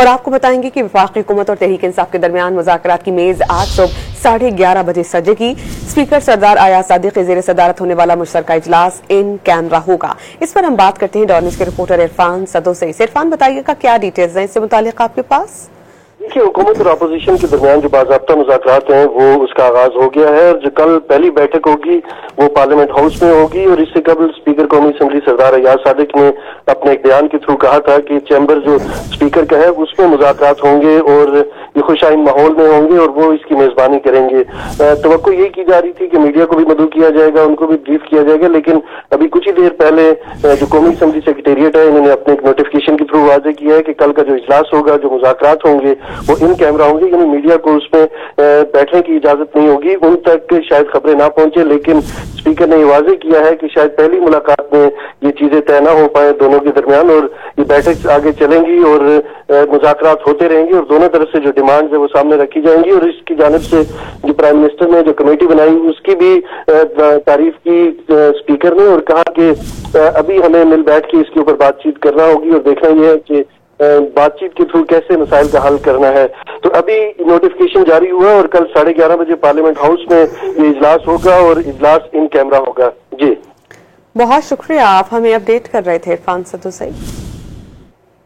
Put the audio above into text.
اور آپ کو بتائیں گے کہ وفاقی حکومت اور تحریک انصاف کے درمیان مذاکرات کی میز آج صبح 11:30 بجے سجے گی۔ اسپیکر سردار ایاز صادق کے زیر صدارت ہونے والا مشترکہ اجلاس ان کیمرہ ہوگا۔ اس پر ہم بات کرتے ہیں ڈان نیوز کے رپورٹر عرفان صدو سے۔ عرفان بتائیے گا کیا ڈیٹیلز ہیں اس سے متعلق آپ کے پاس؟ دیکھیے، حکومت اور اپوزیشن کے درمیان جو باضابطہ مذاکرات ہیں وہ اس کا آغاز ہو گیا ہے، اور جو کل پہلی بیٹھک ہوگی وہ پارلیمنٹ ہاؤس میں ہوگی، اور اس سے قبل اسپیکر قومی اسمبلی سردار ایاز صادق نے اپنے ایک بیان کے تھرو کہا تھا کہ چیمبر جو اسپیکر کا ہے اس میں مذاکرات ہوں گے اور یہ خوشائن ماحول میں ہوں گے اور وہ اس کی میزبانی کریں گے۔ توقع یہ کی جا رہی تھی کہ میڈیا کو بھی مدعو کیا جائے گا، ان کو بھی بریف کیا جائے گا، لیکن ابھی کچھ ہی دیر پہلے جو قومی اسمبلی سیکریٹریٹ ہے انہوں نے اپنے ایک نوٹیفکیشن کے تھرو واضح کیا ہے کہ کل کا جو اجلاس ہوگا، جو مذاکرات ہوں گے وہ ان کیمرہ ہوں گے، یعنی میڈیا کو اس میں بیٹھنے کی اجازت نہیں ہوگی، ان تک شاید خبریں نہ پہنچے، لیکن اسپیکر نے یہ واضح کیا ہے کہ شاید پہلی ملاقات میں یہ چیزیں طے نہ ہو پائے دونوں کے درمیان، اور یہ بیٹھک آگے چلیں گی اور مذاکرات ہوتے رہیں گے، اور دونوں طرف سے جو ڈیمانڈز ہیں وہ سامنے رکھی جائیں گی۔ اور اس کی جانب سے جو پرائم منسٹر نے جو کمیٹی بنائی اس کی بھی تعریف کی اسپیکر نے، اور کہا کہ ابھی ہمیں مل بیٹھ کے اس کے اوپر بات چیت کرنا ہوگی اور دیکھنا یہ ہے کہ بات چیت کے تھرو کیسے مسائل کا حل کرنا ہے۔ تو ابھی نوٹیفکیشن جاری ہوا اور کل 11:30 بجے پارلیمنٹ ہاؤس میں یہ اجلاس ہوگا اور اجلاس ان کیمرہ ہوگا۔ جی بہت شکریہ، آپ ہمیں اپڈیٹ کر رہے تھے عرفان صدو سے۔